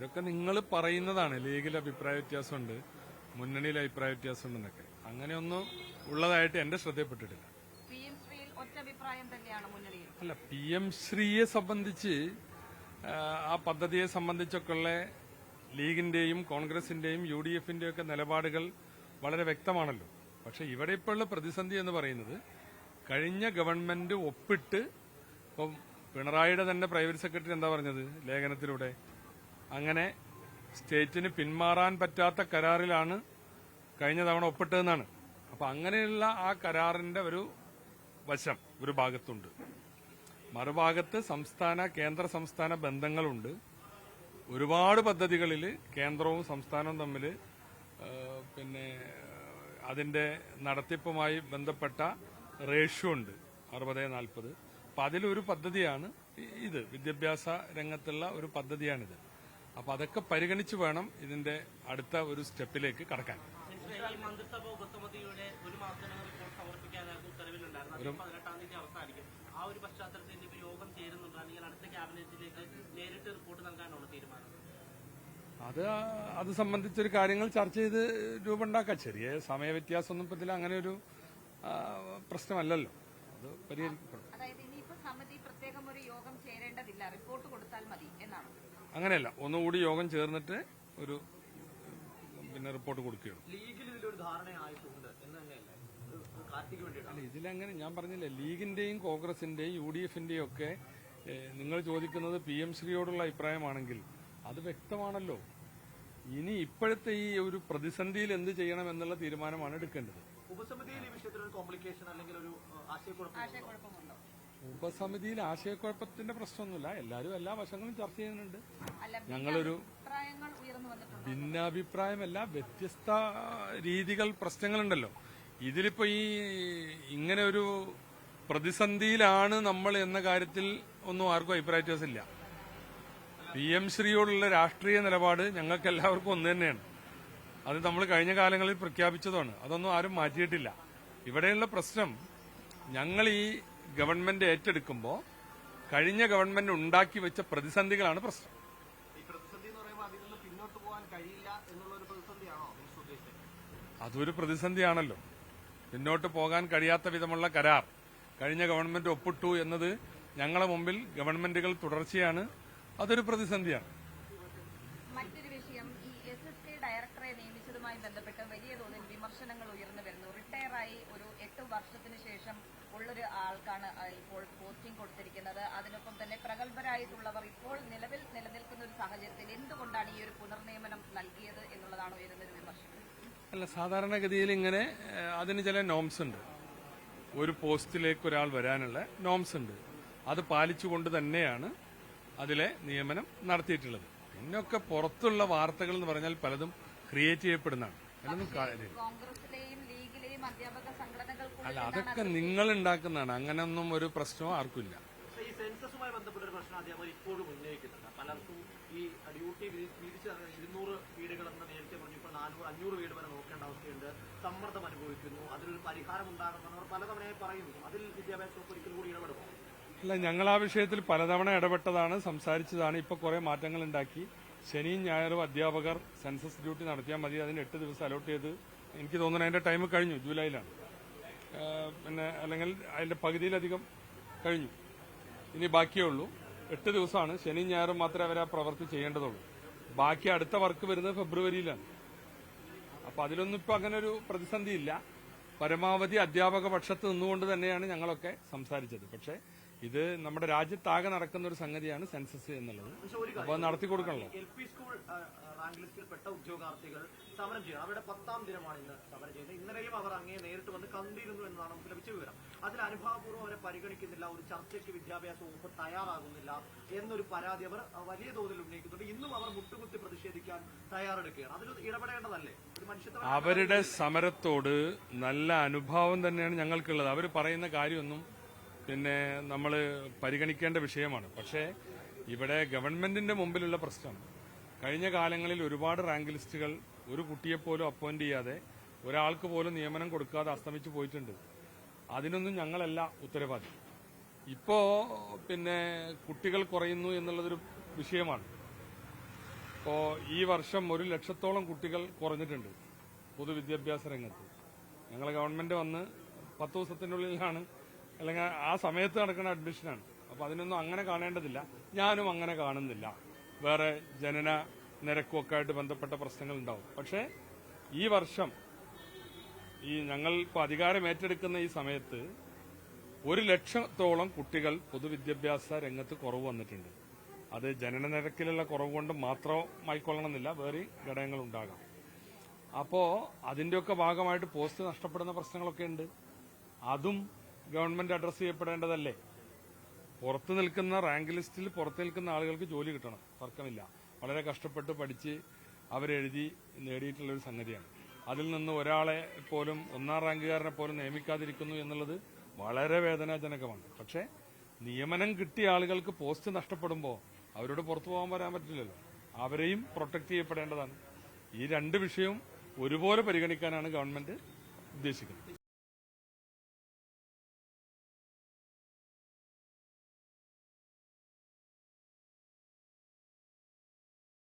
ഇതൊക്കെ നിങ്ങൾ പറയുന്നതാണ്. ലീഗിൽ അഭിപ്രായ വ്യത്യാസമുണ്ട്, മുന്നണിയിൽ അഭിപ്രായ വ്യത്യാസമുണ്ടെന്നൊക്കെ. അങ്ങനെയൊന്നും ഉള്ളതായിട്ട് എന്റെ ശ്രദ്ധയിൽപ്പെട്ടിട്ടില്ല. അല്ല, PM ശ്രീയെ സംബന്ധിച്ച് ആ പദ്ധതിയെ സംബന്ധിച്ചൊക്കെയുള്ള ലീഗിന്റെയും കോൺഗ്രസിന്റെയും UDFന്റെയും ഒക്കെ നിലപാടുകൾ വളരെ വ്യക്തമാണല്ലോ. പക്ഷെ ഇവിടെ ഇപ്പോഴുള്ള പ്രതിസന്ധി എന്ന് പറയുന്നത് കഴിഞ്ഞ ഗവൺമെന്റ് ഒപ്പിട്ട്, ഇപ്പം പിണറായിയുടെ തന്നെ പ്രൈവറ്റ് സെക്രട്ടറി എന്താ പറഞ്ഞത് ലേഖനത്തിലൂടെ, അങ്ങനെ സ്റ്റേറ്റിന് പിന്മാറാൻ പറ്റാത്ത കരാറിലാണ് കഴിഞ്ഞ തവണ ഒപ്പിട്ടതെന്നാണ്. അപ്പൊ അങ്ങനെയുള്ള ആ കരാറിന്റെ ഒരു വശം ഒരു ഭാഗത്തുണ്ട്, മറുഭാഗത്ത് കേന്ദ്ര സംസ്ഥാന ബന്ധങ്ങളുണ്ട്. ഒരുപാട് പദ്ധതികളിൽ കേന്ദ്രവും സംസ്ഥാനവും തമ്മിൽ പിന്നെ അതിന്റെ നടത്തിപ്പുമായി ബന്ധപ്പെട്ട റേഷ്യോ ഉണ്ട് 60-40. അപ്പൊ അതിലൊരു പദ്ധതിയാണ് ഇത്, വിദ്യാഭ്യാസ രംഗത്തുള്ള ഒരു പദ്ധതിയാണിത്. അപ്പൊ അതൊക്കെ പരിഗണിച്ച് വേണം ഇതിന്റെ അടുത്ത ഒരു സ്റ്റെപ്പിലേക്ക് കടക്കാൻ. മന്ത്രിസഭ ഉപസമിതിയുടെ ഒരു മാസത്തിനകം റിപ്പോർട്ട് സമർപ്പിക്കാനായിരുന്നു ഉത്തരവിലുണ്ടായിരുന്നു. 18-ാം തീയതി അവസാനിക്കും. ആ ഒരു പശ്ചാത്തലത്തിൽ ഇപ്പോൾ യോഗം ചേരുന്നുണ്ട്, അല്ലെങ്കിൽ അടുത്ത ക്യാബിനറ്റിലേക്ക് നേരിട്ട് റിപ്പോർട്ട് നൽകാനാണ് തീരുമാനം? അത് സംബന്ധിച്ചൊരു കാര്യങ്ങൾ ചർച്ച ചെയ്ത് രൂപമുണ്ടാക്കാം. ചെറിയ സമയവ്യത്യാസമൊന്നും ഇപ്പത്തിൽ അങ്ങനെ ഒരു പ്രശ്നമല്ലല്ലോ, അത് പരിഹരിക്കപ്പെടും. അങ്ങനെയല്ല, ഒന്നുകൂടി യോഗം ചേർന്നിട്ട് ഒരു റിപ്പോർട്ട് കൊടുക്കുകയാണ്. അല്ല, ഇതിലങ്ങനെ ഞാൻ പറഞ്ഞില്ലേ, ലീഗിന്റെയും കോൺഗ്രസിന്റെയും UDFന്റെയും ഒക്കെ നിങ്ങൾ ചോദിക്കുന്നത് PM ശ്രീയോടുള്ള അഭിപ്രായമാണെങ്കിൽ അത് വ്യക്തമാണല്ലോ. ഇനി ഇപ്പോഴത്തെ ഈ ഒരു പ്രതിസന്ധിയിൽ എന്ത് ചെയ്യണം എന്നുള്ള തീരുമാനമാണ് എടുക്കേണ്ടത്. ഉപസമിതിയിൽ ആശയക്കുഴപ്പത്തിന്റെ പ്രശ്നമൊന്നുമില്ല. എല്ലാവരും എല്ലാ വശങ്ങളും ചർച്ച ചെയ്യുന്നുണ്ട്. ഞങ്ങളൊരു ഭിന്നാഭിപ്രായമല്ല, വ്യത്യസ്ത രീതികൾ പ്രശ്നങ്ങളുണ്ടല്ലോ. ഇതിലിപ്പോ ഇങ്ങനെ ഒരു പ്രതിസന്ധിയിലാണ് നമ്മൾ എന്ന കാര്യത്തിൽ ഒന്നും ആർക്കും അഭിപ്രായ വ്യത്യാസമില്ല. PM ശ്രീയോടുള്ള രാഷ്ട്രീയ നിലപാട് ഞങ്ങൾക്ക് എല്ലാവർക്കും ഒന്ന് തന്നെയാണ്. അത് നമ്മൾ കഴിഞ്ഞ കാലങ്ങളിൽ പ്രഖ്യാപിച്ചതാണ്. അതൊന്നും ആരും മാറ്റിയിട്ടില്ല. ഇവിടെയുള്ള പ്രശ്നം, ഞങ്ങൾ ഈ ഗവൺമെന്റ് ഏറ്റെടുക്കുമ്പോൾ കഴിഞ്ഞ ഗവൺമെന്റ് ഉണ്ടാക്കി വെച്ച പ്രതിസന്ധികളാണ് പ്രശ്നം. അതൊരു പ്രതിസന്ധിയാണല്ലോ. പിന്നോട്ട് പോകാൻ കഴിയാത്ത വിധമുള്ള കരാർ കഴിഞ്ഞ ഗവൺമെന്റ് ഒപ്പിട്ടു എന്നത് ഞങ്ങളുടെ മുമ്പിൽ ഗവൺമെന്റുകൾ തുടർച്ചയാണ്. അതൊരു പ്രതിസന്ധിയാണ്. മറ്റൊരു വിഷയം, ഈ SSK ഡയറക്ടറെ നിയമിച്ചതുമായി ബന്ധപ്പെട്ട് വലിയ തോതിൽ വിമർശനങ്ങൾ ഉയർന്നു വരുന്നു. റിട്ടയറായി ഒരു 8 വർഷത്തിന് ശേഷം ഉള്ളൊരു ആൾക്കാണ് ഇപ്പോൾ പോസ്റ്റിംഗ് കൊടുത്തിരിക്കുന്നത്. അതിനൊപ്പം തന്നെ പ്രഗത്ഭരായിട്ടുള്ളവർ ഇപ്പോൾ നിലവിൽ നിലനിൽക്കുന്ന ഒരു സാഹചര്യത്തിൽ എന്തുകൊണ്ടാണ് ഈ ഒരു പുനർനിയമനം നൽകിയത് എന്നുള്ളതാണ് ഉയരുന്നൊരു വിമർശനം. അല്ല, സാധാരണഗതിയിൽ ഇങ്ങനെ അതിന് ചില നോംസ് ഉണ്ട്. ഒരു പോസ്റ്റിലേക്ക് ഒരാൾ വരാനുള്ള നോംസ് ഉണ്ട്. അത് പാലിച്ചുകൊണ്ട് തന്നെയാണ് അതിലെ നിയമനം നടത്തിയിട്ടുള്ളത്. പിന്നൊക്കെ പുറത്തുള്ള വാർത്തകൾ എന്ന് പറഞ്ഞാൽ പലതും ക്രിയേറ്റ് ചെയ്യപ്പെടുന്നതാണ്. അതിനൊന്നും അല്ല, അതൊക്കെ നിങ്ങൾ ഉണ്ടാക്കുന്നതാണ്. അങ്ങനെയൊന്നും ഒരു പ്രശ്നമോ ആർക്കുമില്ല. ഈ സെൻസസുമായി ബന്ധപ്പെട്ട ഒരു പ്രശ്നം അധ്യാപകർ ഇപ്പോഴും ഉന്നയിക്കുന്നുണ്ട്. പലർക്കും ഈ ഡ്യൂട്ടി വീതിച്ച് 200 വീടുകളെന്ന് നേരത്തെ പറഞ്ഞു, ഇപ്പോൾ 400-500 വീട് വരെ നോക്കേണ്ട അവസ്ഥയുണ്ട്. സമ്മർദ്ദം അനുഭവിക്കുന്നു. അതിലൊരു പരിഹാരം ഉണ്ടാകണമെന്ന് പലതവണയായി പറയുന്നു. അതിൽ വിദ്യാഭ്യാസ വകുപ്പ് ഒരിക്കൽ കൂടി ഇടപെടുമോ? അല്ല, ഞങ്ങൾ ആ വിഷയത്തിൽ പലതവണ ഇടപെട്ടതാണ്, സംസാരിച്ചതാണ്. ഇപ്പൊ കുറെ മാറ്റങ്ങൾ ഉണ്ടാക്കി. ശനിയും ഞായറും അധ്യാപകർ സെൻസസ് ഡ്യൂട്ടി നടത്തിയാൽ മതി. അതിന് 8 ദിവസം അലോട്ട് ചെയ്ത്, എനിക്ക് തോന്നുന്നു അതിന്റെ ടൈം കഴിഞ്ഞു, ജൂലൈയിലാണ്. പിന്നെ അല്ലെങ്കിൽ അതിന്റെ പകുതിയിലധികം കഴിഞ്ഞു. ഇനി ബാക്കിയേ ഉള്ളൂ. 8 ദിവസമാണ്. ശനിയും ഞായറും മാത്രമേ അവർ ആ പ്രവൃത്തി ചെയ്യേണ്ടതുള്ളൂ. ബാക്കി അടുത്ത വർക്ക് വരുന്നത് ഫെബ്രുവരിയിലാണ്. അപ്പൊ അതിലൊന്നും ഇപ്പൊ അങ്ങനെ ഒരു പ്രതിസന്ധി ഇല്ല. പരമാവധി അധ്യാപക പക്ഷത്ത് നിന്നുകൊണ്ട് തന്നെയാണ് ഞങ്ങളൊക്കെ സംസാരിച്ചത്. പക്ഷേ ഇത് നമ്മുടെ രാജ്യത്താകെ നടക്കുന്ന ഒരു സംഗതിയാണ് സെൻസസ് എന്നുള്ളത്. അപ്പൊ നടത്തി കൊടുക്കണല്ലോ. LP സ്കൂൾ റാങ്ക് ലിസ്റ്റിൽപ്പെട്ട ഉദ്യോഗാർത്ഥികൾ സമരം ചെയ്യണം. അവരുടെ 10ാം ദിനമാണ് ഇന്ന് സമരം ചെയ്യുന്നത്. ഇന്നലെയും അവർ അങ്ങേ നേരിട്ട് വന്ന് കണ്ടിരുന്നു എന്നതാണ് നമുക്ക് ലഭിച്ച വിവരം. അതിൽ അനുഭാവപൂർവ്വം അവരെ പരിഗണിക്കുന്നില്ല, ഒരു ചർച്ചയ്ക്ക് വിദ്യാഭ്യാസ വകുപ്പ് തയ്യാറാകുന്നില്ല എന്നൊരു പരാതി അവർ വലിയ തോതിൽ ഉന്നയിക്കുന്നുണ്ട്. ഇന്നും അവർ മുട്ടുകുത്തി പ്രതിഷേധിക്കാൻ തയ്യാറെടുക്കുകയാണ്. അതിൽ ഇടപെടേണ്ടതല്ലേ? ഒരു മനുഷ്യത്വ അവരുടെ സമരത്തോട് നല്ല അനുഭാവം തന്നെയാണ് ഞങ്ങൾക്കുള്ളത്. അവർ പറയുന്ന കാര്യമൊന്നും പിന്നെ നമ്മൾ പരിഗണിക്കേണ്ട വിഷയമാണ്. പക്ഷേ ഇവിടെ ഗവൺമെന്റിന്റെ മുമ്പിലുള്ള പ്രശ്നം, കഴിഞ്ഞ കാലങ്ങളിൽ ഒരുപാട് റാങ്ക് ലിസ്റ്റുകൾ ഒരു കുട്ടിയെപ്പോലും അപ്പോയിന്റ് ചെയ്യാതെ, ഒരാൾക്ക് പോലും നിയമനം കൊടുക്കാതെ അസ്തമിച്ചു പോയിട്ടുണ്ട്. അതിനൊന്നും ഞങ്ങളല്ല ഉത്തരവാദി. ഇപ്പോ പിന്നെ കുട്ടികൾ കുറയുന്നു എന്നുള്ളതൊരു വിഷയമാണ്. ഇപ്പോൾ ഈ വർഷം 1 ലക്ഷത്തോളം കുട്ടികൾ കുറഞ്ഞിട്ടുണ്ട് പൊതുവിദ്യാഭ്യാസ രംഗത്ത്. ഞങ്ങളെ ഗവൺമെന്റ് വന്ന് 10 ദിവസത്തിനുള്ളിലാണ്, അല്ലെങ്കിൽ ആ സമയത്ത് നടക്കുന്ന അഡ്മിഷനാണ്. അപ്പോൾ അതിനൊന്നും അങ്ങനെ കാണേണ്ടതില്ല. ഞാനും അങ്ങനെ കാണുന്നില്ല. വേറെ ജനന നിരക്കുമൊക്കെ ആയിട്ട് ബന്ധപ്പെട്ട പ്രശ്നങ്ങൾ ഉണ്ടാവും. പക്ഷേ ഈ വർഷം ഞങ്ങൾ ഇപ്പോൾ അധികാരം ഏറ്റെടുക്കുന്ന ഈ സമയത്ത് 1 ലക്ഷത്തോളം കുട്ടികൾ പൊതുവിദ്യാഭ്യാസ രംഗത്ത് കുറവ് വന്നിട്ടുണ്ട്. അത് ജനന നിരക്കിലുള്ള കുറവ് കൊണ്ട് മാത്രമായിക്കൊള്ളണമെന്നില്ല, വേറെ ഘടകങ്ങളുണ്ടാകാം. അപ്പോൾ അതിന്റെയൊക്കെ ഭാഗമായിട്ട് പോസ്റ്റ് നഷ്ടപ്പെടുന്ന പ്രശ്നങ്ങളൊക്കെ ഉണ്ട്. അതും ഗവൺമെന്റ് അഡ്രസ് ചെയ്യപ്പെടേണ്ടതല്ലേ? പുറത്തു നിൽക്കുന്ന റാങ്ക് ലിസ്റ്റിൽ പുറത്തു നിൽക്കുന്ന ആളുകൾക്ക് ജോലി കിട്ടണം, തർക്കമില്ല. വളരെ കഷ്ടപ്പെട്ട് പഠിച്ച് അവരെഴുതി നേടിയിട്ടുള്ള ഒരു സംഗതിയാണ്. അതിൽ നിന്ന് ഒരാളെ പോലും, 1ാം റാങ്കുകാരനെ പോലും നിയമിക്കാതിരിക്കുന്നു എന്നുള്ളത് വളരെ വേദനാജനകമാണ്. പക്ഷേ നിയമനം കിട്ടിയ ആളുകൾക്ക് പോസ്റ്റ് നഷ്ടപ്പെടുമ്പോൾ അവരോട് പുറത്തു പോകാൻ വരാൻ പറ്റില്ലല്ലോ. അവരെയും പ്രൊട്ടക്ട് ചെയ്യപ്പെടേണ്ടതാണ്. ഈ 2 വിഷയവും ഒരുപോലെ പരിഗണിക്കാനാണ് ഗവൺമെന്റ് ഉദ്ദേശിക്കുന്നത്.